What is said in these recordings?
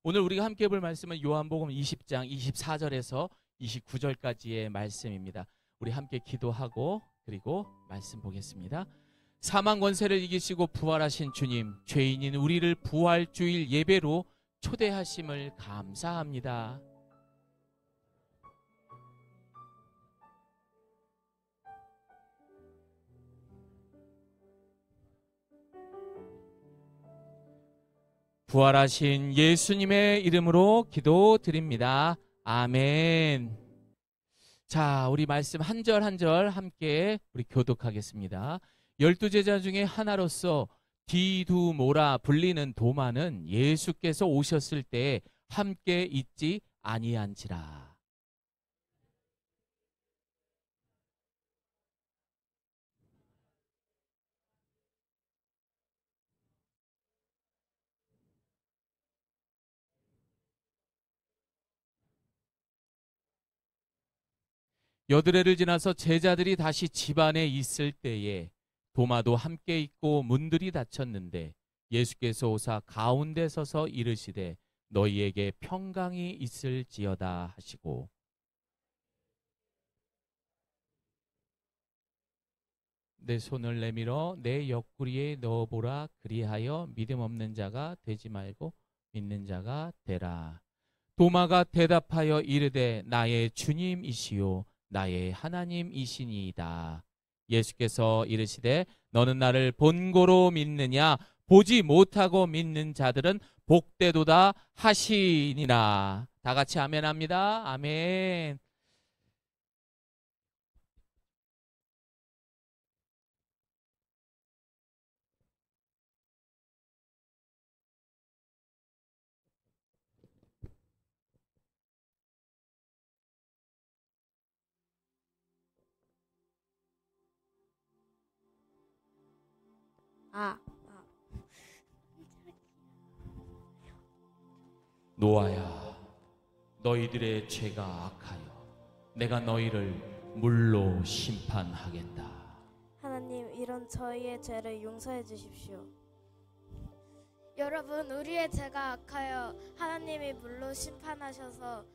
오늘 우리가 함께 볼 말씀은 요한복음 20장 24절에서 29절까지의 말씀입니다. 우리 함께 기도하고 그리고 말씀 보겠습니다. 사망 권세를 이기시고 부활하신 주님, 죄인인 우리를 부활주일 예배로 초대하심을 감사합니다. 부활하신 예수님의 이름으로 기도드립니다. 아멘. 자, 우리 말씀 한 절 한 절 함께 우리 교독하겠습니다. 12제자 중에 하나로서 디두모라 불리는 도마는 예수께서 오셨을 때 함께 있지 아니한지라. 여드레를 지나서 제자들이 다시 집안에 있을 때에 도마도 함께 있고 문들이 닫혔는데 예수께서 오사 가운데 서서 이르시되 너희에게 평강이 있을지어다 하시고 내 손을 내밀어 내 옆구리에 넣어보라 그리하여 믿음 없는 자가 되지 말고 믿는 자가 되라. 도마가 대답하여 이르되 나의 주님이시요 나의 하나님이시니이다. 예수께서 이르시되 너는 나를 본고로 믿느냐 보지 못하고 믿는 자들은 복되도다 하시니라. 다 같이 아멘합니다. 아멘. 아, 노아야 너희들의 죄가 악하여 내가 너희를 물로 심판하겠다. 하나님, 이런 저희의 죄를 용서해 주십시오. 여러분, 우리의 죄가 악하여 하나님이 물로 심판하셔서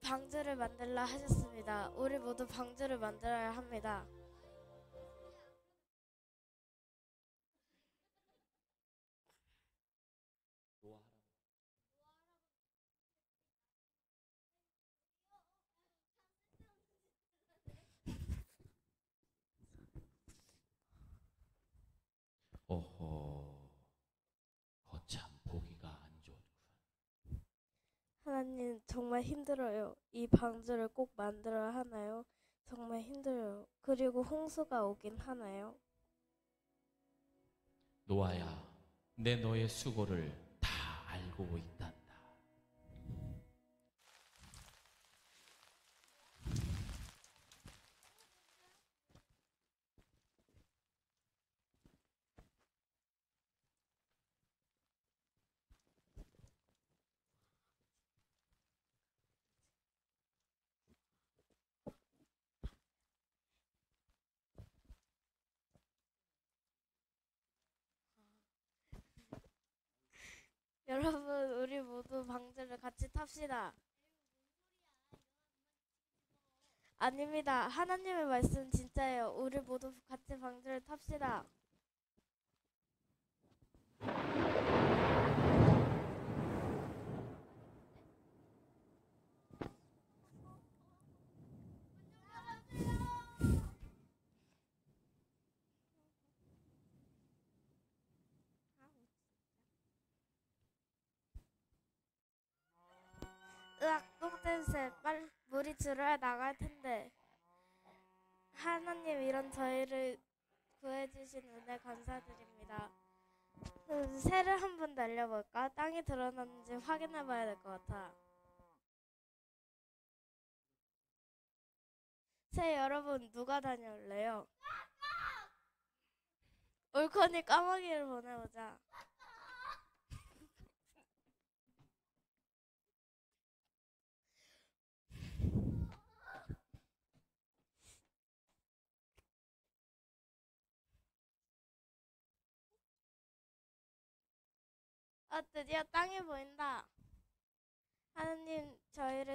방주를 만들라 하셨습니다. 우리 모두 방주를 만들어야 합니다. 오호, 거참 보기가 안 좋군. 하나님, 정말 힘들어요. 이 방주를 꼭 만들어야 하나요? 정말 힘들어요. 그리고 홍수가 오긴 하나요? 노아야, 내 너의 수고를 다 알고 있단다. 여러분, 우리 모두 방주를 같이 탑시다. 아닙니다. 하나님의 말씀 진짜예요. 우리 모두 같이 방주를 탑시다. 으악, 똥냄새. 빨리 물이 줄어야 나갈 텐데. 하나님, 이런 저희를 구해주신 은혜 감사드립니다. 새를 한번 날려볼까? 땅이 드러났는지 확인해봐야 될 것 같아. 새 여러분, 누가 다녀올래요? 올코니 까마귀를 보내보자. 드디어 땅이 보인다.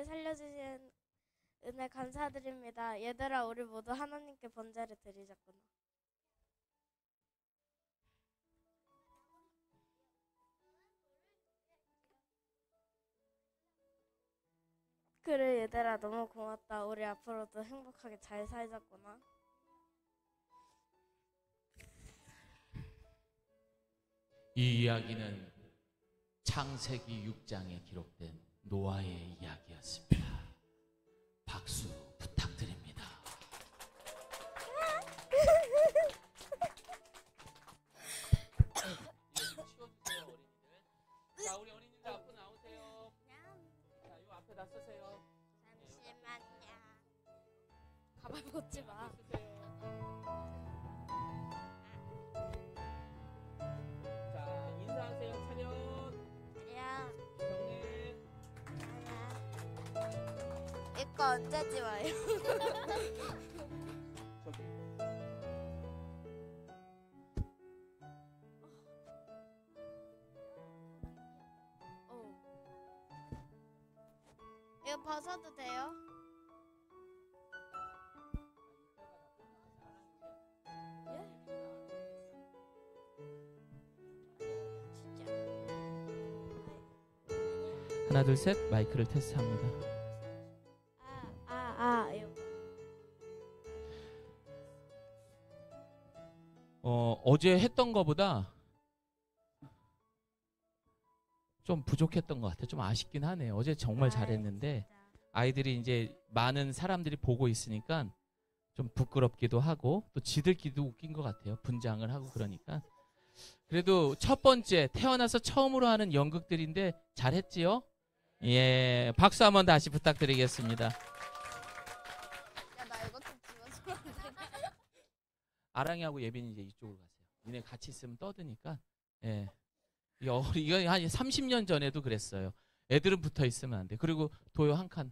나를 살려주신 은혜 감사드립니다. 얘들아, 우리 모두 하나님께 번제를 드리자꾸나. 그래 얘들아, 너무 고맙다. 우리 앞으로도 행복하게 잘 살자꾸나. 이 이야기는 창세기 6장에 기록된 노아의 이야기였습니다. 박수 부탁드립니다. 치워주세요, 어린이들. 자, 우리 어린이들 앞으로 나오세요. 자, 이 앞에다 쓰세요. 잠시만요. 가발 벗지 마. 쓰세요. 자, 인사하세요. 차렷. 안녕. 경례. 이거 언제 지워요? 저기. 이거 벗어도 돼요? 하나 둘 셋 마이크를 테스트합니다. 이거. 어제 했던 거보다 좀 부족했던 것 같아요. 좀 아쉽긴 하네요. 어제 정말 잘했는데 아이들이 이제 많은 사람들이 보고 있으니까 좀 부끄럽기도 하고 또 지들끼리도 웃긴 것 같아요. 분장을 하고 그러니까. 그래도 첫 번째 태어나서 처음으로 하는 연극들인데 잘했지요? 예, 박수 한번 다시 부탁드리겠습니다. 야, 나 이거 좀 지워줘. 아랑이하고 예빈이 이제 이쪽으로 가세요. 니네 같이 있으면 떠드니까. 예. 이거 한 30년 전에도 그랬어요. 애들은 붙어 있으면 안 돼. 그리고 도요 한 칸.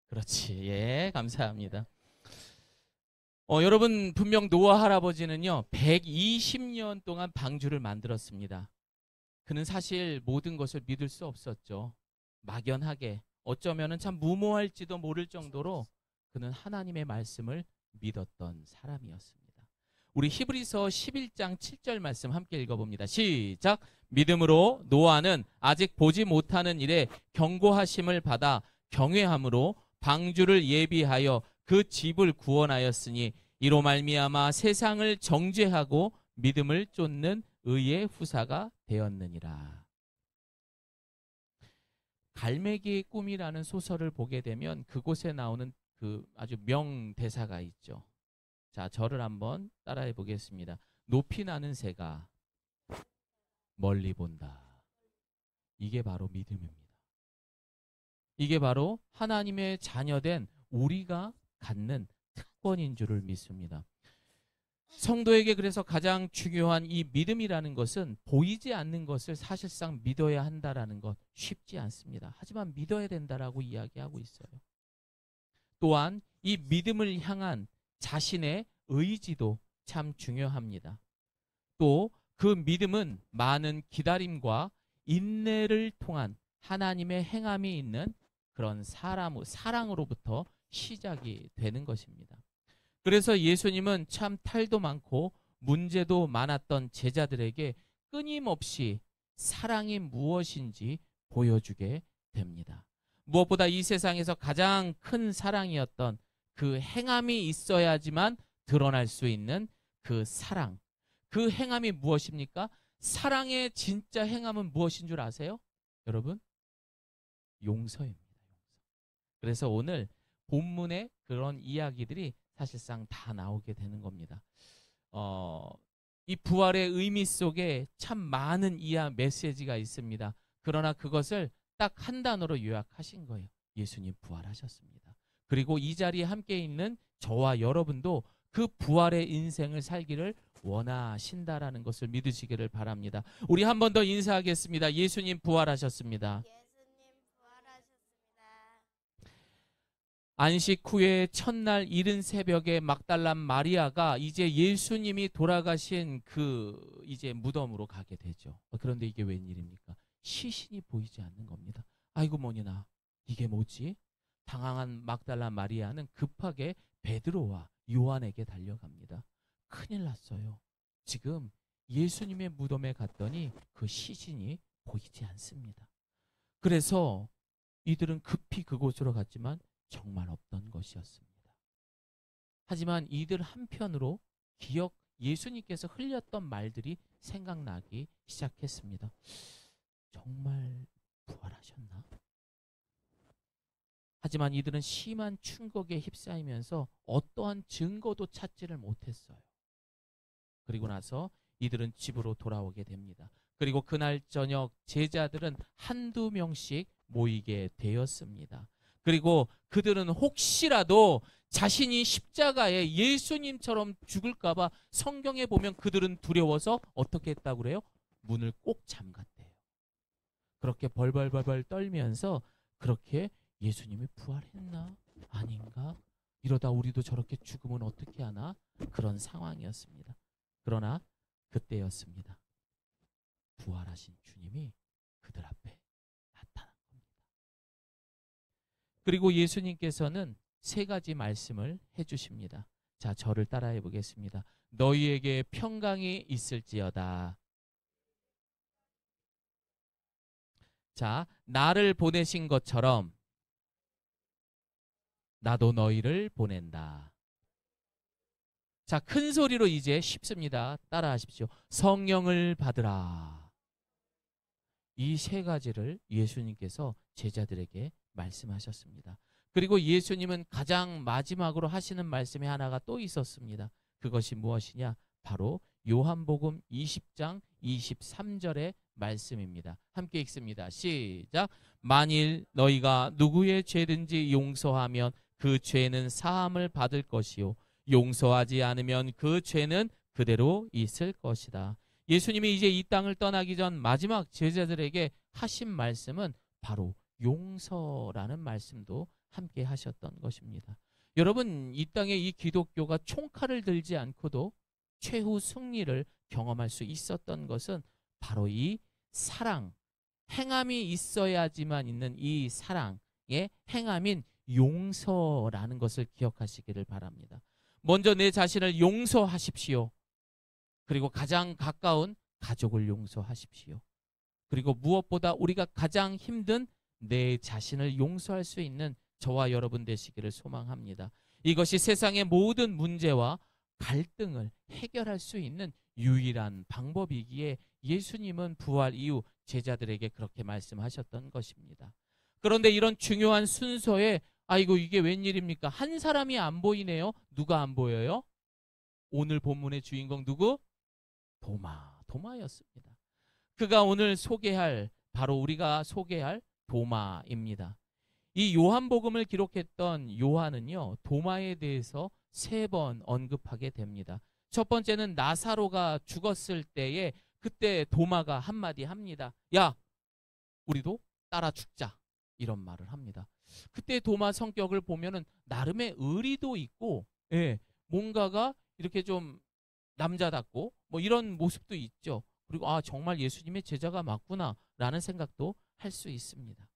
그렇지. 예, 감사합니다. 여러분 분명 노아 할아버지는요 120년 동안 방주를 만들었습니다. 그는 사실 모든 것을 믿을 수 없었죠. 막연하게 어쩌면은 참 무모할지도 모를 정도로 그는 하나님의 말씀을 믿었던 사람이었습니다. 우리 히브리서 11장 7절 말씀 함께 읽어봅니다. 시작. 믿음으로 노아는 아직 보지 못하는 일에 경고하심을 받아 경외함으로 방주를 예비하여 그 집을 구원하였으니 이로 말미암아 세상을 정죄하고 믿음을 쫓는 의의 후사가 되었느니라. 갈매기의 꿈이라는 소설을 보게 되면 그곳에 나오는 그 아주 명대사가 있죠. 자, 저를 한번 따라해 보겠습니다. 높이 나는 새가 멀리 본다. 이게 바로 믿음입니다. 이게 바로 하나님의 자녀된 우리가 갖는 특권인 줄을 믿습니다. 성도에게 그래서 가장 중요한 이 믿음이라는 것은 보이지 않는 것을 사실상 믿어야 한다라는 것 쉽지 않습니다. 하지만 믿어야 된다라고 이야기하고 있어요. 또한 이 믿음을 향한 자신의 의지도 참 중요합니다. 또 그 믿음은 많은 기다림과 인내를 통한 하나님의 행함이 있는 그런 사랑으로부터 시작이 되는 것입니다. 그래서 예수님은 참 탈도 많고 문제도 많았던 제자들에게 끊임없이 사랑이 무엇인지 보여주게 됩니다. 무엇보다 이 세상에서 가장 큰 사랑이었던 그 행함이 있어야지만 드러날 수 있는 그 사랑. 그 행함이 무엇입니까? 사랑의 진짜 행함은 무엇인 줄 아세요? 여러분? 용서입니다. 그래서 오늘 본문의 그런 이야기들이 사실상 다 나오게 되는 겁니다. 이 부활의 의미 속에 참 많은 메시지가 있습니다. 그러나 그것을 딱 한 단어로 요약하신 거예요. 예수님 부활하셨습니다. 그리고 이 자리에 함께 있는 저와 여러분도 그 부활의 인생을 살기를 원하신다라는 것을 믿으시기를 바랍니다. 우리 한 번 더 인사하겠습니다. 예수님 부활하셨습니다. 예수님 부활하셨습니다. 안식 후에 첫날 이른 새벽에 막달란 마리아가 이제 예수님이 돌아가신 그 이제 무덤으로 가게 되죠. 그런데 이게 웬일입니까? 시신이 보이지 않는 겁니다. 아이고 뭐니나 이게 뭐지? 당황한 막달라 마리아는 급하게 베드로와 요한에게 달려갑니다. 큰일 났어요. 지금 예수님의 무덤에 갔더니 그 시신이 보이지 않습니다. 그래서 이들은 급히 그곳으로 갔지만 정말 없던 것이었습니다. 하지만 이들 한편으로 예수님께서 흘렸던 말들이 생각나기 시작했습니다. 정말 부활하셨나? 하지만 이들은 심한 충격에 휩싸이면서 어떠한 증거도 찾지를 못했어요. 그리고 나서 이들은 집으로 돌아오게 됩니다. 그리고 그날 저녁 제자들은 한두 명씩 모이게 되었습니다. 그리고 그들은 혹시라도 자신이 십자가에 예수님처럼 죽을까봐 성경에 보면 그들은 두려워서 어떻게 했다고 그래요? 문을 꼭 잠갔대요. 그렇게 벌벌벌벌 떨면서 그렇게 예수님이 부활했나? 아닌가? 이러다 우리도 저렇게 죽으면 어떻게 하나? 그런 상황이었습니다. 그러나 그때였습니다. 부활하신 주님이 그들 앞에 나타난 겁니다. 그리고 예수님께서는 세 가지 말씀을 해주십니다. 자, 저를 따라해 보겠습니다. 너희에게 평강이 있을지어다. 자, 나를 보내신 것처럼 나도 너희를 보낸다. 자, 큰 소리로 이제 쉽습니다. 따라하십시오. 성령을 받으라. 이 세 가지를 예수님께서 제자들에게 말씀하셨습니다. 그리고 예수님은 가장 마지막으로 하시는 말씀이 하나가 또 있었습니다. 그것이 무엇이냐? 바로 요한복음 20장 23절의 말씀입니다. 함께 읽습니다. 시작. 만일 너희가 누구의 죄든지 용서하면 그 죄는 사함을 받을 것이요 용서하지 않으면 그 죄는 그대로 있을 것이다. 예수님이 이제 이 땅을 떠나기 전 마지막 제자들에게 하신 말씀은 바로 용서라는 말씀도 함께 하셨던 것입니다. 여러분, 이 땅에 이 기독교가 총칼을 들지 않고도 최후 승리를 경험할 수 있었던 것은 바로 이 사랑, 행함이 있어야지만 있는 이 사랑의 행함인 용서라는 것을 기억하시기를 바랍니다. 먼저 내 자신을 용서하십시오. 그리고 가장 가까운 가족을 용서하십시오. 그리고 무엇보다 우리가 가장 힘든 내 자신을 용서할 수 있는 저와 여러분 되시기를 소망합니다. 이것이 세상의 모든 문제와 갈등을 해결할 수 있는 유일한 방법이기에 예수님은 부활 이후 제자들에게 그렇게 말씀하셨던 것입니다. 그런데 이런 중요한 순서에 아이고 이게 웬일입니까? 한 사람이 안 보이네요. 누가 안 보여요? 오늘 본문의 주인공 누구? 도마였습니다. 그가 오늘 바로 우리가 소개할 도마입니다. 이 요한복음을 기록했던 요한은요, 도마에 대해서 3번 언급하게 됩니다. 첫 번째는 나사로가 죽었을 때에 그때 도마가 한마디 합니다. 야, 우리도 따라 죽자. 이런 말을 합니다. 그때 도마 성격을 보면은 나름의 의리도 있고, 뭔가가 이렇게 좀 남자답고 뭐 이런 모습도 있죠. 그리고 정말 예수님의 제자가 맞구나 라는 생각도 할 수 있습니다.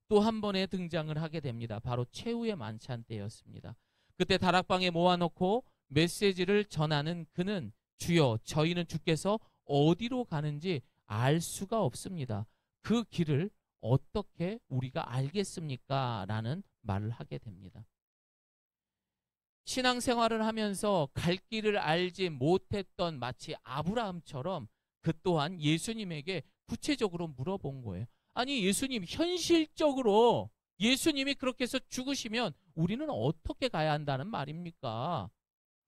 또 한 번의 등장을 하게 됩니다. 바로 최후의 만찬 때였습니다. 그때 다락방에 모아놓고 메시지를 전하는 그는 주여 저희는 주께서 어디로 가는지 알 수가 없습니다. 그 길을 어떻게 우리가 알겠습니까? 라는 말을 하게 됩니다. 신앙생활을 하면서 갈 길을 알지 못했던 마치 아브라함처럼 그 또한 예수님에게 구체적으로 물어본 거예요. 아니 예수님, 현실적으로 예수님이 그렇게 해서 죽으시면 우리는 어떻게 가야 한다는 말입니까?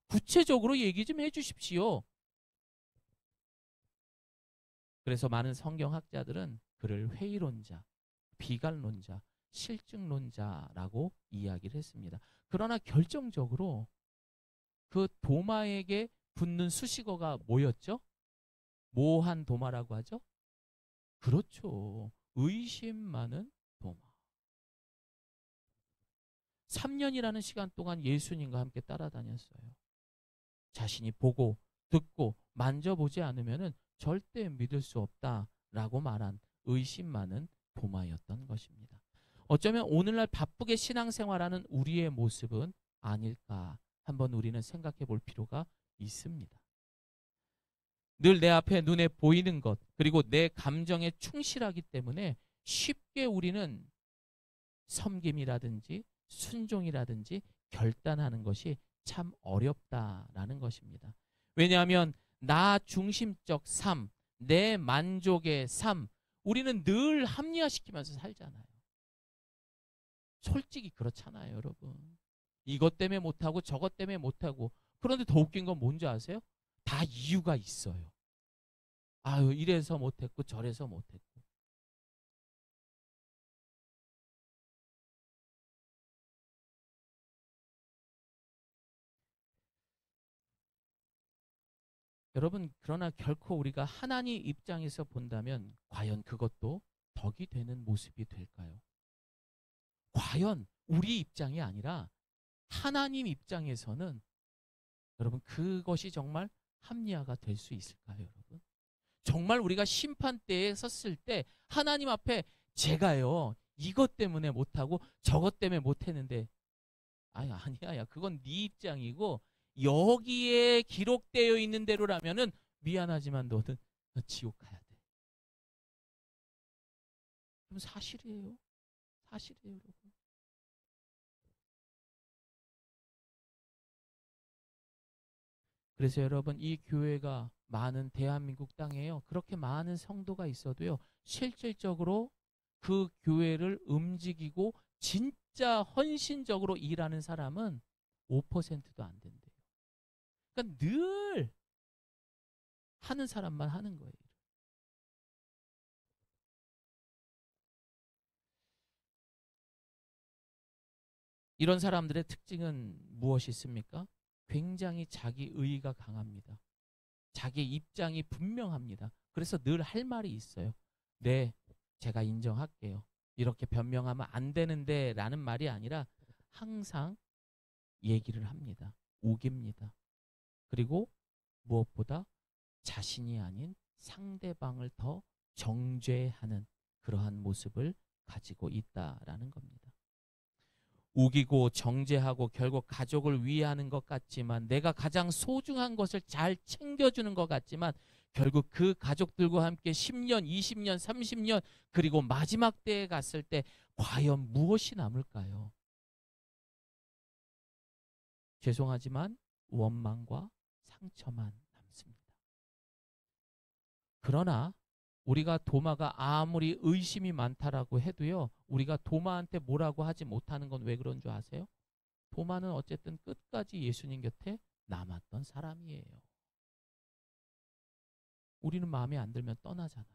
구체적으로 얘기 좀 해주십시오. 그래서 많은 성경학자들은 그를 회의론자, 비관론자, 실증론자라고 이야기를 했습니다. 그러나 결정적으로 그 도마에게 붙는 수식어가 뭐였죠? 뭐한 도마라고 하죠? 그렇죠. 의심 많은 도마. 3년이라는 시간 동안 예수님과 함께 따라다녔어요. 자신이 보고 듣고 만져보지 않으면 절대 믿을 수 없다라고 말한 의심 많은 도마였던 것입니다. 어쩌면 오늘날 바쁘게 신앙생활하는 우리의 모습은 아닐까 한번 우리는 생각해 볼 필요가 있습니다. 늘 내 앞에 눈에 보이는 것, 그리고 내 감정에 충실하기 때문에 쉽게 우리는 섬김이라든지 순종이라든지 결단하는 것이 참 어렵다라는 것입니다. 왜냐하면 나 중심적 삶, 내 만족의 삶, 우리는 늘 합리화시키면서 살잖아요. 솔직히 그렇잖아요, 여러분. 이것 때문에 못하고 저것 때문에 못하고. 그런데 더 웃긴 건 뭔지 아세요? 다 이유가 있어요. 아유, 이래서 못했고 저래서 못했고. 여러분, 그러나 결코 우리가 하나님 입장에서 본다면 과연 그것도 덕이 되는 모습이 될까요? 과연 우리 입장이 아니라 하나님 입장에서는 여러분 그것이 정말 합리화가 될 수 있을까요, 여러분? 정말 우리가 심판대에 섰을 때 하나님 앞에 제가요 이것 때문에 못하고 저것 때문에 못했는데 아니야 그건 네 입장이고 여기에 기록되어 있는 대로라면은 미안하지만 너는 지옥 가야 돼. 그럼 사실이에요. 사실이에요, 여러분. 그래서 여러분 이 교회가 많은 대한민국 땅에요. 그렇게 많은 성도가 있어도요. 실질적으로 그 교회를 움직이고 진짜 헌신적으로 일하는 사람은 5%도 안 된대요. 그러니까 늘 하는 사람만 하는 거예요. 이런 사람들의 특징은 무엇이 있습니까? 굉장히 자기 의의가 강합니다. 자기 입장이 분명합니다. 그래서 늘 할 말이 있어요. 네, 제가 인정할게요. 이렇게 변명하면 안 되는데 라는 말이 아니라 항상 얘기를 합니다. 우깁니다. 그리고 무엇보다 자신이 아닌 상대방을 더 정죄하는 그러한 모습을 가지고 있다라는 겁니다. 우기고 정죄하고 결국 가족을 위하는 것 같지만 내가 가장 소중한 것을 잘 챙겨주는 것 같지만 결국 그 가족들과 함께 10년, 20년, 30년 그리고 마지막 때에 갔을 때 과연 무엇이 남을까요? 죄송하지만 원망과 상처만 남습니다. 그러나 우리가 도마가 아무리 의심이 많다라고 해도요. 우리가 도마한테 뭐라고 하지 못하는 건 왜 그런 줄 아세요? 도마는 어쨌든 끝까지 예수님 곁에 남았던 사람이에요. 우리는 마음에 안 들면 떠나잖아요.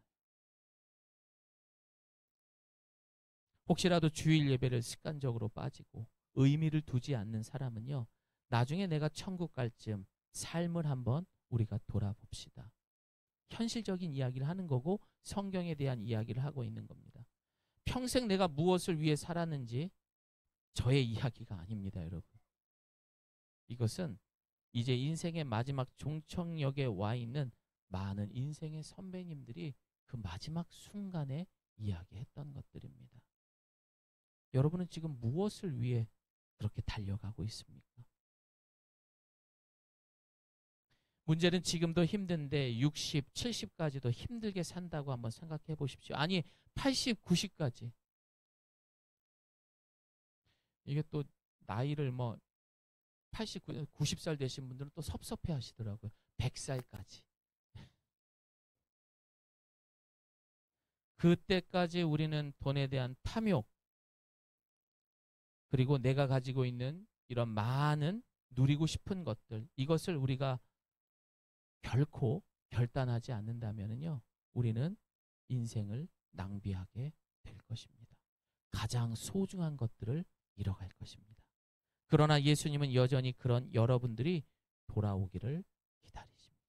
혹시라도 주일 예배를 습관적으로 빠지고 의미를 두지 않는 사람은요. 나중에 내가 천국 갈 즈음 삶을 한번 우리가 돌아봅시다. 현실적인 이야기를 하는 거고 성경에 대한 이야기를 하고 있는 겁니다. 평생 내가 무엇을 위해 살았는지 저의 이야기가 아닙니다, 여러분. 이것은 이제 인생의 마지막 종착역에 와 있는 많은 인생의 선배님들이 그 마지막 순간에 이야기했던 것들입니다. 여러분은 지금 무엇을 위해 그렇게 달려가고 있습니까? 문제는 지금도 힘든데 60, 70까지도 힘들게 산다고 한번 생각해 보십시오. 아니 80, 90까지. 이게 또 나이를 뭐 80, 90살 되신 분들은 또 섭섭해 하시더라고요. 100살까지. 그때까지 우리는 돈에 대한 탐욕 그리고 내가 가지고 있는 이런 많은 누리고 싶은 것들 이것을 우리가 결코 결단하지 않는다면요, 우리는 인생을 낭비하게 될 것입니다. 가장 소중한 것들을 잃어갈 것입니다. 그러나 예수님은 여전히 그런 여러분들이 돌아오기를 기다리십니다.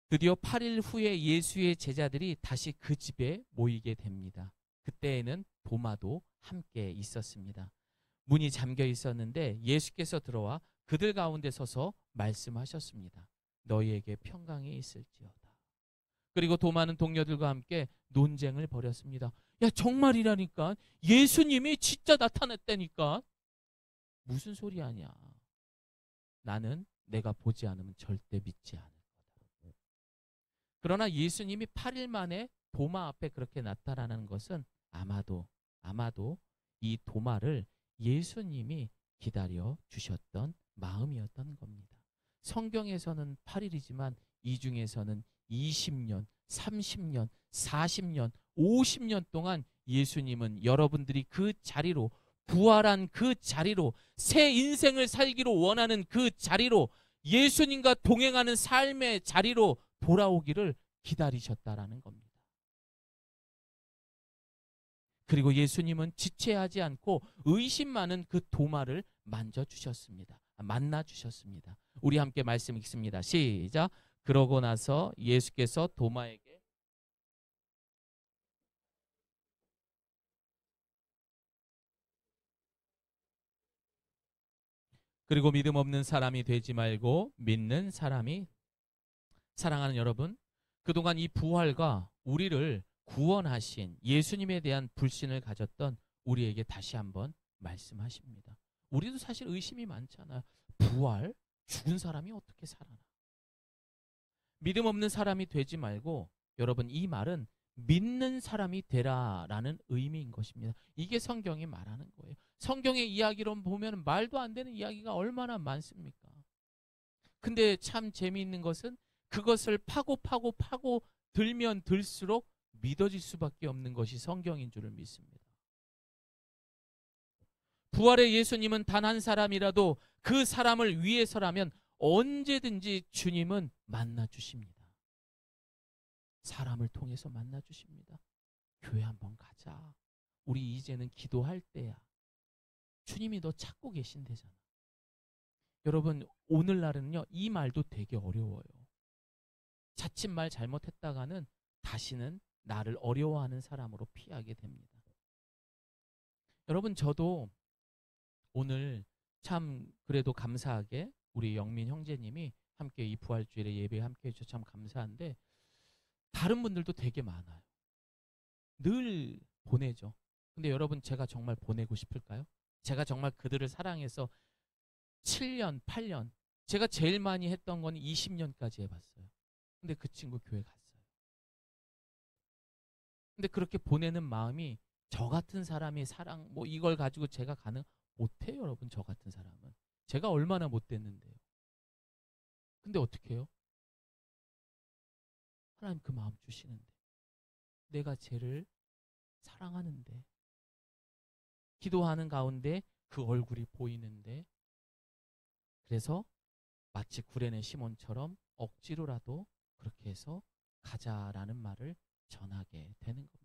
드디어 8일 후에 예수의 제자들이 다시 그 집에 모이게 됩니다. 그때에는 도마도 함께 있었습니다. 문이 잠겨 있었는데 예수께서 들어와 그들 가운데 서서 말씀하셨습니다. 너희에게 평강이 있을지어다. 그리고 도마는 동료들과 함께 논쟁을 벌였습니다. 야, 정말이라니까. 예수님이 진짜 나타났다니까. 무슨 소리 하냐. 나는 내가 보지 않으면 절대 믿지 않을 거다. 그러나 예수님이 8일 만에 도마 앞에 그렇게 나타나는 것은 아마도 이 도마를 예수님이 기다려 주셨던 마음이었던 겁니다. 성경에서는 8일이지만 이 중에서는 20년, 30년, 40년, 50년 동안 예수님은 여러분들이 그 자리로, 부활한 그 자리로, 새 인생을 살기로 원하는 그 자리로, 예수님과 동행하는 삶의 자리로 돌아오기를 기다리셨다라는 겁니다. 그리고 예수님은 지체하지 않고 의심 많은 그 도마를 만져주셨습니다. 만나주셨습니다. 우리 함께 말씀 읽습니다. 시작. 그러고 나서 예수께서 도마에게 그리고 믿음 없는 사람이 되지 말고 믿는 사람이. 사랑하는 여러분, 그동안 이 부활과 우리를 구원하신 예수님에 대한 불신을 가졌던 우리에게 다시 한번 말씀하십니다. 우리도 사실 의심이 많잖아요. 부활? 죽은 사람이 어떻게 살아나? 믿음 없는 사람이 되지 말고, 여러분, 이 말은 믿는 사람이 되라라는 의미인 것입니다. 이게 성경이 말하는 거예요. 성경의 이야기로 보면 말도 안 되는 이야기가 얼마나 많습니까? 근데 참 재미있는 것은 그것을 파고 들면 들수록 믿어질 수밖에 없는 것이 성경인 줄을 믿습니다. 부활의 예수님은 단 한 사람이라도 그 사람을 위해서라면 언제든지 주님은 만나주십니다. 사람을 통해서 만나주십니다. 교회 한번 가자. 우리 이제는 기도할 때야. 주님이 너 찾고 계신대잖아. 여러분, 오늘날은요, 이 말도 되게 어려워요. 자칫 말 잘못했다가는 다시는 나를 어려워하는 사람으로 피하게 됩니다. 여러분, 저도 오늘 참 그래도 감사하게 우리 영민 형제님이 함께 이 부활주일에 예배에 함께 해주셔서 참 감사한데, 다른 분들도 되게 많아요. 늘 보내죠. 근데 여러분, 제가 정말 보내고 싶을까요? 제가 정말 그들을 사랑해서 7년, 8년, 제가 제일 많이 했던 건 20년까지 해봤어요. 근데 그 친구 교회 갔어요. 근데 그렇게 보내는 마음이, 저 같은 사람이 사랑, 뭐 이걸 가지고 제가 못해요, 여러분. 저 같은 사람은. 제가 얼마나 못됐는데요. 근데 어떻게 해요? 하나님 그 마음 주시는데, 내가 쟤를 사랑하는데, 기도하는 가운데 그 얼굴이 보이는데, 그래서 마치 구레네 시몬처럼 억지로라도 그렇게 해서 가자라는 말을 전하게 되는 겁니다.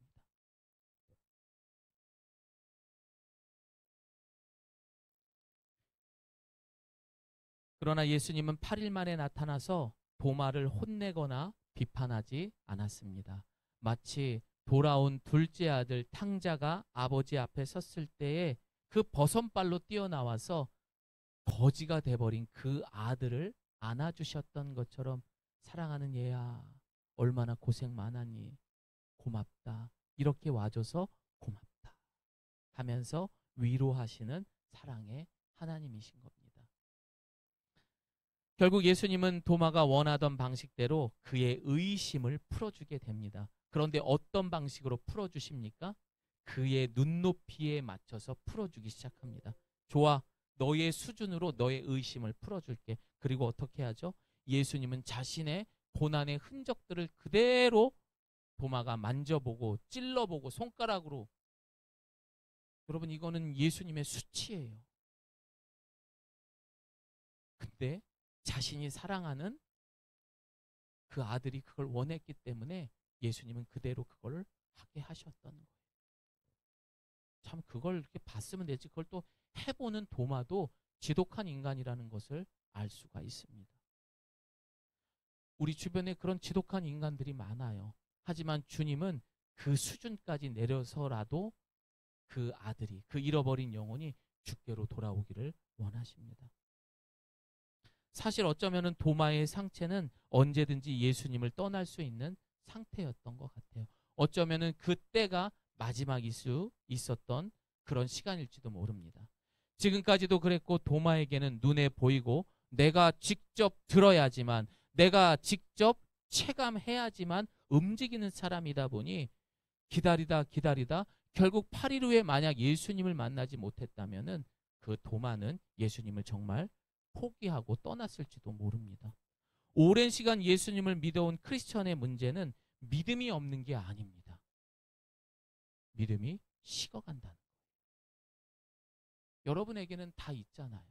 그러나 예수님은 8일 만에 나타나서 도마를 혼내거나 비판하지 않았습니다. 마치 돌아온 둘째 아들 탕자가 아버지 앞에 섰을 때에 그 버선발로 뛰어나와서 거지가 돼버린 그 아들을 안아주셨던 것처럼, 사랑하는 얘야, 얼마나 고생 많았니? 고맙다. 이렇게 와줘서 고맙다 하면서 위로하시는 사랑의 하나님이신 겁니다. 결국 예수님은 도마가 원하던 방식대로 그의 의심을 풀어주게 됩니다. 그런데 어떤 방식으로 풀어주십니까? 그의 눈높이에 맞춰서 풀어주기 시작합니다. 좋아, 너의 수준으로 너의 의심을 풀어줄게. 그리고 어떻게 하죠? 예수님은 자신의 고난의 흔적들을 그대로 도마가 만져보고 찔러보고 손가락으로. 여러분, 이거는 예수님의 수치예요. 근데 자신이 사랑하는 그 아들이 그걸 원했기 때문에 예수님은 그대로 그걸 하게 하셨던 거예요. 참, 그걸 이렇게 봤으면 되지, 그걸 또 해보는 도마도 지독한 인간이라는 것을 알 수가 있습니다. 우리 주변에 그런 지독한 인간들이 많아요. 하지만 주님은 그 수준까지 내려서라도 그 아들이, 그 잃어버린 영혼이 주께로 돌아오기를 원하십니다. 사실 어쩌면 도마의 상체는 언제든지 예수님을 떠날 수 있는 상태였던 것 같아요. 어쩌면은 그때가 마지막일 수 있었던 그런 시간일지도 모릅니다. 지금까지도 그랬고 도마에게는 눈에 보이고 내가 직접 들어야지만, 내가 직접 체감해야지만 움직이는 사람이다 보니 기다리다 결국 8일 후에 만약 예수님을 만나지 못했다면은 그 도마는 예수님을 정말 포기하고 떠났을지도 모릅니다. 오랜 시간 예수님을 믿어온 크리스천의 문제는 믿음이 없는 게 아닙니다. 믿음이 식어간다는 거예요. 여러분에게는 다 있잖아요.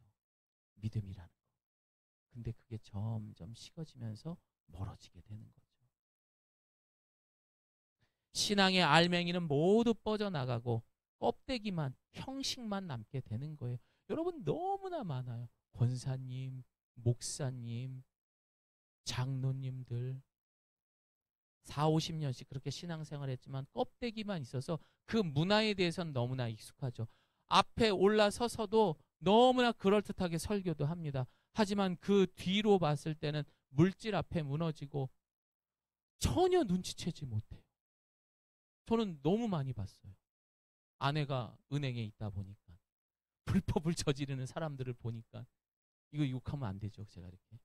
믿음이라는 거. 근데 그게 점점 식어지면서 멀어지게 되는 거죠. 신앙의 알맹이는 모두 뻗어나가고 껍데기만, 형식만 남게 되는 거예요. 여러분 너무나 많아요. 권사님, 목사님, 장로님들 4, 50년씩 그렇게 신앙생활 했지만 껍데기만 있어서 그 문화에 대해서는 너무나 익숙하죠. 앞에 올라서서도 너무나 그럴듯하게 설교도 합니다. 하지만 그 뒤로 봤을 때는 물질 앞에 무너지고 전혀 눈치채지 못해요. 저는 너무 많이 봤어요. 아내가 은행에 있다 보니까 불법을 저지르는 사람들을 보니까 이거 욕하면 안 되죠. 제가 이렇게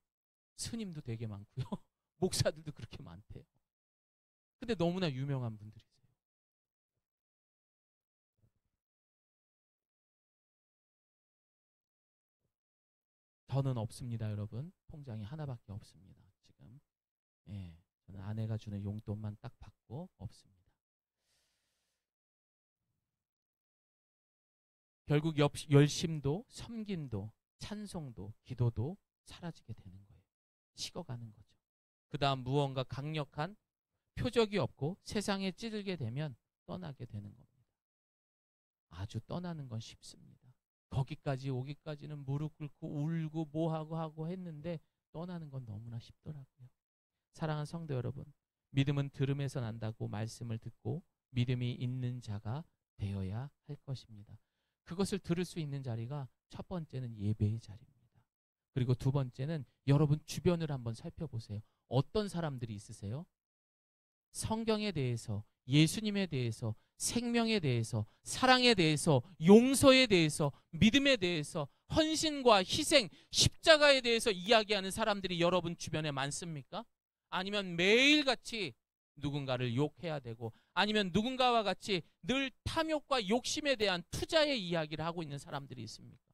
스님도 되게 많고요. 목사들도 그렇게 많대요. 근데 너무나 유명한 분들이세요. 저는 없습니다, 여러분. 통장이 하나밖에 없습니다. 지금. 예, 저는 아내가 주는 용돈만 딱 받고 없습니다. 결국 열심도, 섬김도, 찬송도, 기도도 사라지게 되는 거예요. 식어가는 거죠. 그 다음 무언가 강력한 표적이 없고 세상에 찌들게 되면 떠나게 되는 겁니다. 아주 떠나는 건 쉽습니다. 거기까지 오기까지는 무릎 꿇고 울고 뭐하고 하고 했는데 떠나는 건 너무나 쉽더라고요. 사랑하는 성도 여러분, 믿음은 들음에서 난다고 말씀을 듣고 믿음이 있는 자가 되어야 할 것입니다. 그것을 들을 수 있는 자리가 첫 번째는 예배의 자리입니다. 그리고 두 번째는 여러분 주변을 한번 살펴보세요. 어떤 사람들이 있으세요? 성경에 대해서, 예수님에 대해서, 생명에 대해서, 사랑에 대해서, 용서에 대해서, 믿음에 대해서, 헌신과 희생, 십자가에 대해서 이야기하는 사람들이 여러분 주변에 많습니까? 아니면 매일같이 누군가를 욕해야 되고, 아니면 누군가와 같이 늘 탐욕과 욕심에 대한 투자의 이야기를 하고 있는 사람들이 있습니까?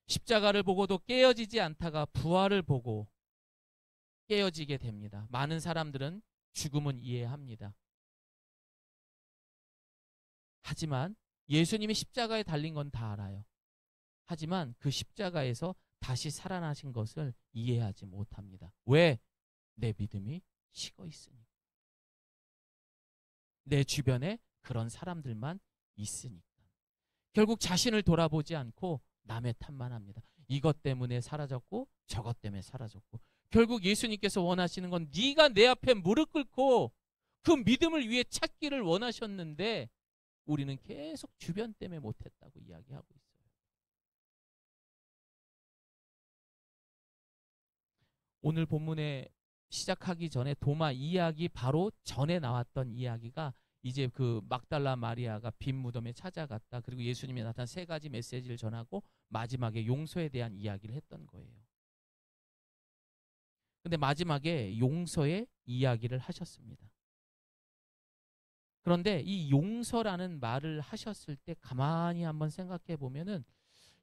십자가를 보고도 깨어지지 않다가 부활을 보고 깨어지게 됩니다. 많은 사람들은 죽음은 이해합니다. 하지만 예수님이 십자가에 달린 건 다 알아요. 하지만 그 십자가에서 다시 살아나신 것을 이해하지 못합니다. 왜? 내 믿음이 식어 있으니까. 내 주변에 그런 사람들만 있으니까. 결국 자신을 돌아보지 않고 남의 탓만 합니다. 이것 때문에 사라졌고 저것 때문에 사라졌고. 결국 예수님께서 원하시는 건 네가 내 앞에 무릎 꿇고 그 믿음을 위해 찾기를 원하셨는데 우리는 계속 주변 때문에 못했다고 이야기하고 있어요. 오늘 본문에 시작하기 전에 도마 이야기 바로 전에 나왔던 이야기가 이제 그 막달라 마리아가 빈 무덤에 찾아갔다. 그리고 예수님이 나타난 세 가지 메시지를 전하고 마지막에 용서에 대한 이야기를 했던 거예요. 근데 마지막에 용서의 이야기를 하셨습니다. 그런데 이 용서라는 말을 하셨을 때 가만히 한번 생각해 보면은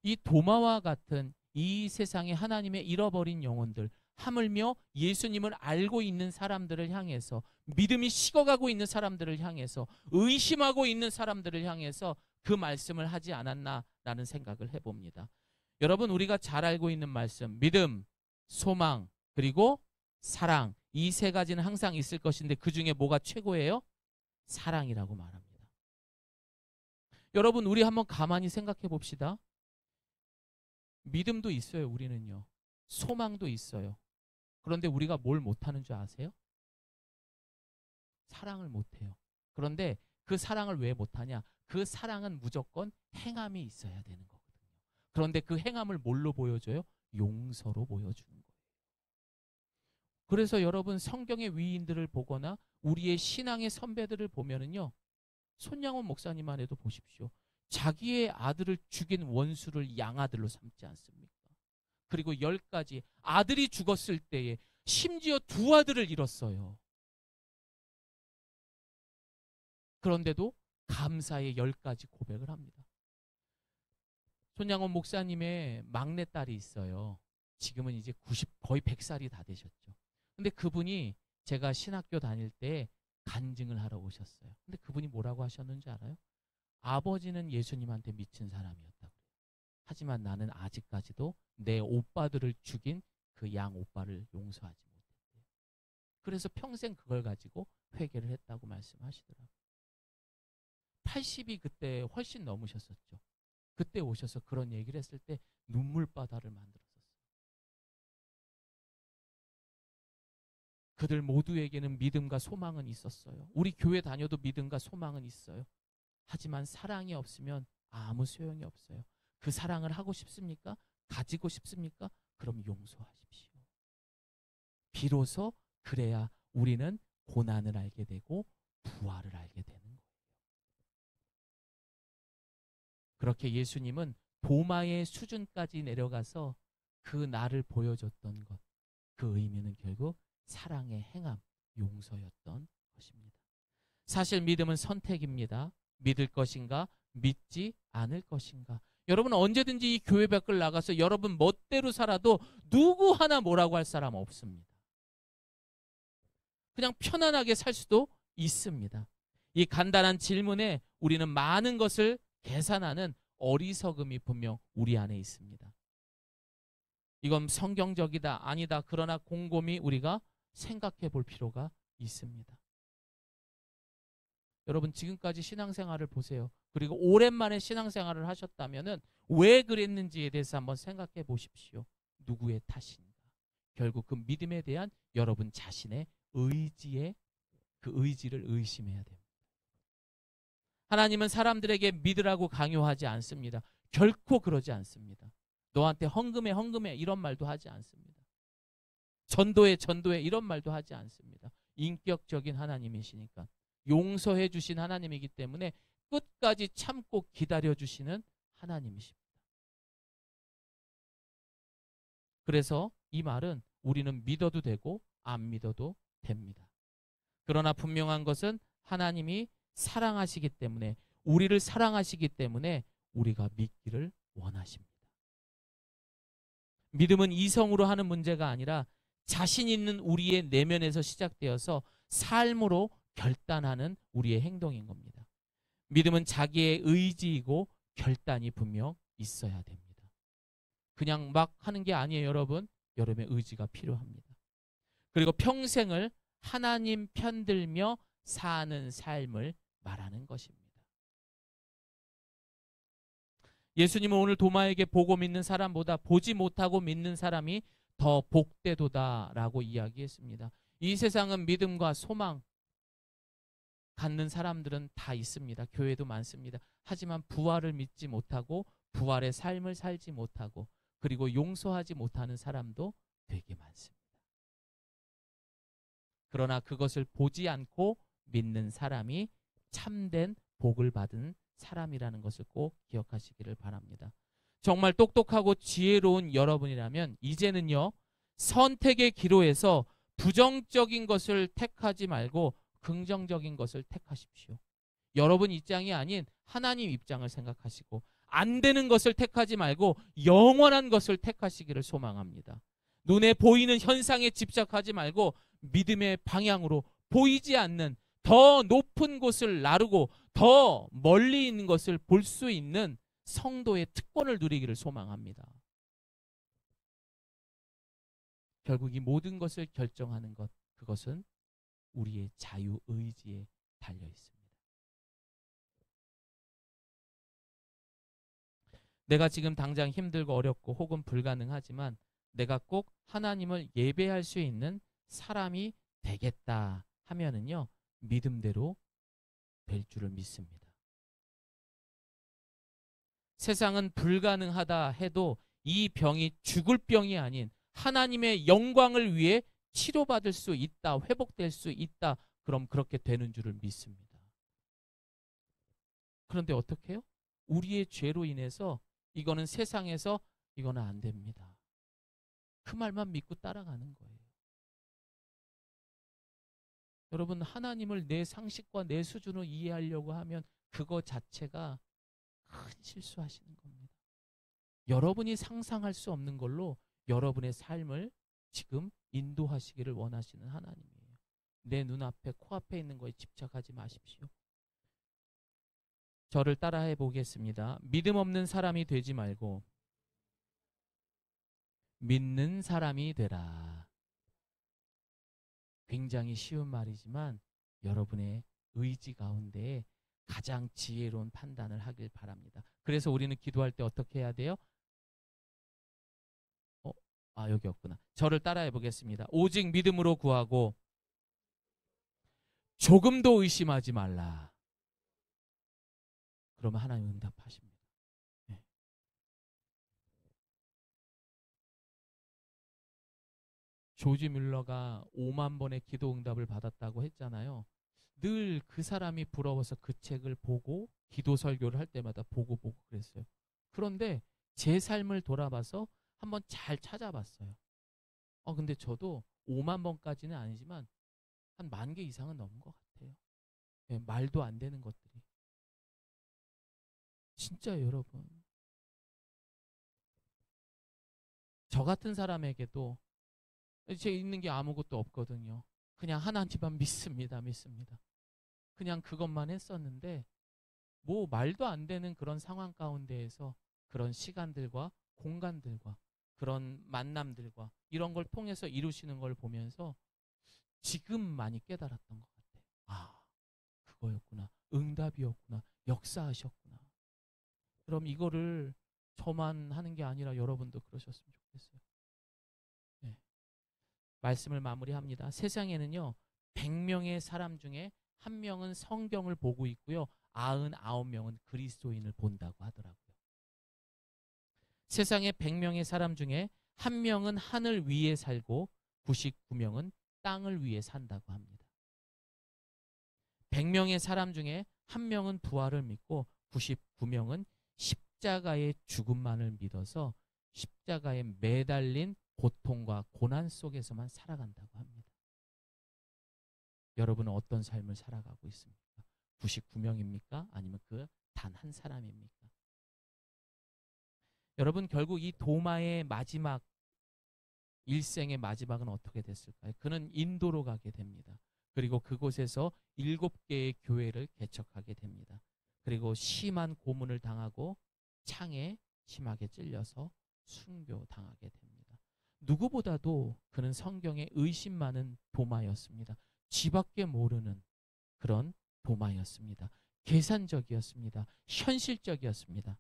이 도마와 같은 이 세상에 하나님의 잃어버린 영혼들, 하물며 예수님을 알고 있는 사람들을 향해서, 믿음이 식어가고 있는 사람들을 향해서, 의심하고 있는 사람들을 향해서 그 말씀을 하지 않았나라는 생각을 해봅니다. 여러분, 우리가 잘 알고 있는 말씀, 믿음, 소망, 그리고 사랑, 이 세 가지는 항상 있을 것인데 그 중에 뭐가 최고예요? 사랑이라고 말합니다. 여러분, 우리 한번 가만히 생각해 봅시다. 믿음도 있어요, 우리는요. 소망도 있어요. 그런데 우리가 뭘 못하는 줄 아세요? 사랑을 못해요. 그런데 그 사랑을 왜 못하냐? 그 사랑은 무조건 행함이 있어야 되는 거거든요. 그런데 그 행함을 뭘로 보여줘요? 용서로 보여주는 거예요. 그래서 여러분 성경의 위인들을 보거나 우리의 신앙의 선배들을 보면은요, 손양원 목사님만 해도 보십시오. 자기의 아들을 죽인 원수를 양아들로 삼지 않습니까? 그리고 10가지 아들이 죽었을 때에 심지어 2아들을 잃었어요. 그런데도 감사의 10가지 고백을 합니다. 손양원 목사님의 막내딸이 있어요. 지금은 이제 거의 100살이 다 되셨죠. 근데 그분이 제가 신학교 다닐 때 간증을 하러 오셨어요. 근데 그분이 뭐라고 하셨는지 알아요? 아버지는 예수님한테 미친 사람이었다고. 하지만 나는 아직까지도 내 오빠들을 죽인 그 양 오빠를 용서하지 못했대요. 그래서 평생 그걸 가지고 회개를 했다고 말씀하시더라고요. 80이 그때 훨씬 넘으셨었죠. 그때 오셔서 그런 얘기를 했을 때 눈물바다를 만들었었어요. 그들 모두에게는 믿음과 소망은 있었어요. 우리 교회 다녀도 믿음과 소망은 있어요. 하지만 사랑이 없으면 아무 소용이 없어요. 그 사랑을 하고 싶습니까? 가지고 싶습니까? 그럼 용서하십시오. 비로소 그래야 우리는 고난을 알게 되고 부활을 알게 되는 거예요. 그렇게 예수님은 도마의 수준까지 내려가서 그 나를 보여줬던 것, 그 의미는 결국 사랑의 행함, 용서였던 것입니다. 사실 믿음은 선택입니다. 믿을 것인가, 믿지 않을 것인가. 여러분 언제든지 이 교회 밖을 나가서 여러분 멋대로 살아도 누구 하나 뭐라고 할 사람 없습니다. 그냥 편안하게 살 수도 있습니다. 이 간단한 질문에 우리는 많은 것을 계산하는 어리석음이 분명 우리 안에 있습니다. 이건 성경적이다, 아니다. 그러나 곰곰이 우리가 생각해 볼 필요가 있습니다. 여러분 지금까지 신앙생활을 보세요. 그리고 오랜만에 신앙생활을 하셨다면 왜 그랬는지에 대해서 한번 생각해 보십시오. 누구의 탓인가? 결국 그 믿음에 대한 여러분 자신의 의지에 그 의지를 의심해야 됩니다. 하나님은 사람들에게 믿으라고 강요하지 않습니다. 결코 그러지 않습니다. 너한테 헌금해 이런 말도 하지 않습니다. 전도해 이런 말도 하지 않습니다. 인격적인 하나님이시니까. 용서해 주신 하나님이기 때문에 끝까지 참고 기다려 주시는 하나님이십니다. 그래서 이 말은 우리는 믿어도 되고 안 믿어도 됩니다. 그러나 분명한 것은 하나님이 사랑하시기 때문에, 우리를 사랑하시기 때문에 우리가 믿기를 원하십니다. 믿음은 이성으로 하는 문제가 아니라 자신 있는 우리의 내면에서 시작되어서 삶으로 결단하는 우리의 행동인 겁니다. 믿음은 자기의 의지이고 결단이 분명 있어야 됩니다. 그냥 막 하는 게 아니에요, 여러분. 여러분의 의지가 필요합니다. 그리고 평생을 하나님 편들며 사는 삶을 말하는 것입니다. 예수님은 오늘 도마에게 보고 믿는 사람보다 보지 못하고 믿는 사람이 더 복되도다라고 이야기했습니다. 이 세상은 믿음과 소망 갖는 사람들은 다 있습니다. 교회도 많습니다. 하지만 부활을 믿지 못하고 부활의 삶을 살지 못하고 그리고 용서하지 못하는 사람도 되게 많습니다. 그러나 그것을 보지 않고 믿는 사람이 참된 복을 받은 사람이라는 것을 꼭 기억하시기를 바랍니다. 정말 똑똑하고 지혜로운 여러분이라면 이제는요, 선택의 기로에서 부정적인 것을 택하지 말고 긍정적인 것을 택하십시오. 여러분 입장이 아닌 하나님 입장을 생각하시고 안 되는 것을 택하지 말고 영원한 것을 택하시기를 소망합니다. 눈에 보이는 현상에 집착하지 말고 믿음의 방향으로 보이지 않는 더 높은 곳을 나르고 더 멀리 있는 것을 볼 수 있는 성도의 특권을 누리기를 소망합니다. 결국 이 모든 것을 결정하는 것, 그것은 우리의 자유의지에 달려 있습니다. 내가 지금 당장 힘들고 어렵고 혹은 불가능하지만 내가 꼭 하나님을 예배할 수 있는 사람이 되겠다 하면은요, 믿음대로 될 줄을 믿습니다. 세상은 불가능하다 해도 이 병이 죽을 병이 아닌 하나님의 영광을 위해 치료받을 수 있다, 회복될 수 있다. 그럼 그렇게 되는 줄을 믿습니다. 그런데 어떻게 해요? 우리의 죄로 인해서 이거는 세상에서 이거는 안 됩니다. 그 말만 믿고 따라가는 거예요. 여러분, 하나님을 내 상식과 내 수준으로 이해하려고 하면 그거 자체가 큰 실수하시는 겁니다. 여러분이 상상할 수 없는 걸로 여러분의 삶을 지금 인도하시기를 원하시는 하나님이에요. 내 눈앞에 코앞에 있는 거에 집착하지 마십시오. 저를 따라해 보겠습니다. 믿음 없는 사람이 되지 말고 믿는 사람이 되라. 굉장히 쉬운 말이지만 여러분의 의지 가운데 가장 지혜로운 판단을 하길 바랍니다. 그래서 우리는 기도할 때 어떻게 해야 돼요? 여기 없구나. 저를 따라해 보겠습니다. 오직 믿음으로 구하고 조금도 의심하지 말라. 그러면 하나님 응답하십니다. 네. 조지 뮬러가 5만 번의 기도 응답을 받았다고 했잖아요. 늘 그 사람이 부러워서 그 책을 보고 기도 설교를 할 때마다 보고 그랬어요. 그런데 제 삶을 돌아봐서 한번 잘 찾아봤어요. 근데 저도 5만 번까지는 아니지만 한 10,000개 이상은 넘은 것 같아요. 네, 말도 안 되는 것들이. 진짜 여러분, 저 같은 사람에게도 제 있는 게 아무것도 없거든요. 그냥 하나님만 믿습니다. 그냥 그것만 했었는데 뭐 말도 안 되는 그런 상황 가운데에서 그런 시간들과 공간들과 그런 만남들과 이런 걸 통해서 이루시는 걸 보면서 지금 많이 깨달았던 것 같아요. 그거였구나. 응답이었구나. 역사하셨구나. 그럼 이거를 저만 하는 게 아니라 여러분도 그러셨으면 좋겠어요. 네. 말씀을 마무리합니다. 세상에는요, 100명의 사람 중에 1명은 성경을 보고 있고요, 99명은 그리스도인을 본다고 하더라고요. 세상에 100명의 사람 중에 1명은 하늘 위에 살고 99명은 땅을 위에 산다고 합니다. 100명의 사람 중에 1명은 부활을 믿고 99명은 십자가의 죽음만을 믿어서 십자가에 매달린 고통과 고난 속에서만 살아간다고 합니다. 여러분은 어떤 삶을 살아가고 있습니까? 99명입니까? 아니면 그 단 한 사람입니까? 여러분, 결국 이 도마의 마지막, 일생의 마지막은 어떻게 됐을까요? 그는 인도로 가게 됩니다. 그리고 그곳에서 7개의 교회를 개척하게 됩니다. 그리고 심한 고문을 당하고 창에 심하게 찔려서 순교당하게 됩니다. 누구보다도 그는 성경에 의심 많은 도마였습니다. 쥐밖에 모르는 그런 도마였습니다. 계산적이었습니다. 현실적이었습니다.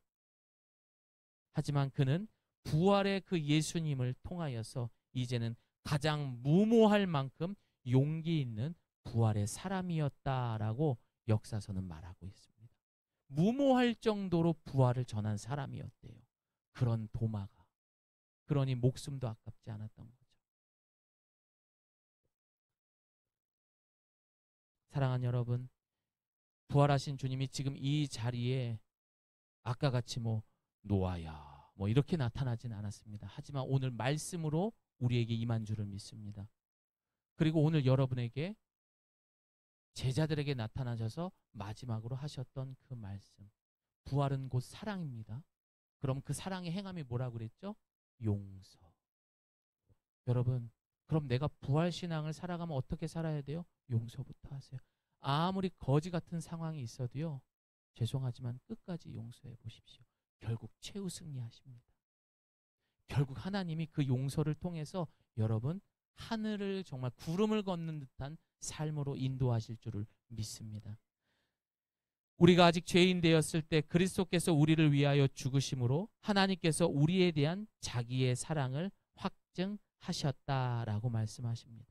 하지만 그는 부활의 그 예수님을 통하여서 이제는 가장 무모할 만큼 용기 있는 부활의 사람이었다라고 역사서는 말하고 있습니다. 무모할 정도로 부활을 전한 사람이었대요. 그런 도마가. 그러니 목숨도 아깝지 않았던 거죠. 사랑하는 여러분, 부활하신 주님이 지금 이 자리에 아까 같이 노아야 이렇게 나타나지는 않았습니다. 하지만 오늘 말씀으로 우리에게 임한 줄을 믿습니다. 그리고 오늘 여러분에게 제자들에게 나타나셔서 마지막으로 하셨던 그 말씀, 부활은 곧 사랑입니다. 그럼 그 사랑의 행함이 뭐라고 그랬죠? 용서. 여러분, 그럼 내가 부활신앙을 살아가면 어떻게 살아야 돼요? 용서부터 하세요. 아무리 거지 같은 상황이 있어도요, 죄송하지만 끝까지 용서해 보십시오. 결국 최우승리하십니다. 결국 하나님이 그 용서를 통해서 여러분 하늘을 정말 구름을 걷는 듯한 삶으로 인도하실 줄을 믿습니다. 우리가 아직 죄인 되었을 때 그리스도께서 우리를 위하여 죽으심으로 하나님께서 우리에 대한 자기의 사랑을 확증하셨다라고 말씀하십니다.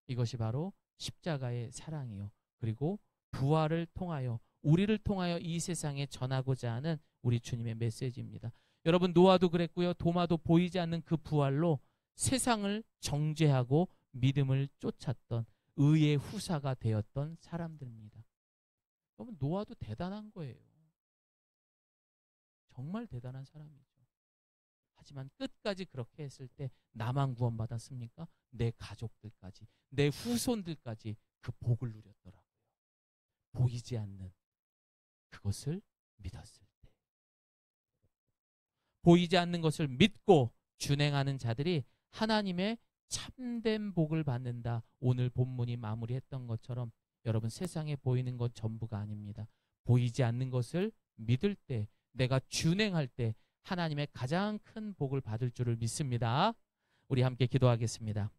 이것이 바로 십자가의 사랑이요. 그리고 부활을 통하여 우리를 통하여 이 세상에 전하고자 하는 우리 주님의 메시지입니다. 여러분, 노아도 그랬고요. 도마도 보이지 않는 그 부활로 세상을 정죄하고 믿음을 쫓았던 의의 후사가 되었던 사람들입니다. 여러분, 노아도 대단한 거예요. 정말 대단한 사람이죠. 하지만 끝까지 그렇게 했을 때 나만 구원받았습니까? 내 가족들까지, 내 후손들까지 그 복을 누렸더라고요. 보이지 않는 그것을 믿었을 때. 보이지 않는 것을 믿고 준행하는 자들이 하나님의 참된 복을 받는다. 오늘 본문이 마무리했던 것처럼 여러분, 세상에 보이는 것 전부가 아닙니다. 보이지 않는 것을 믿을 때, 내가 준행할 때 하나님의 가장 큰 복을 받을 줄을 믿습니다. 우리 함께 기도하겠습니다.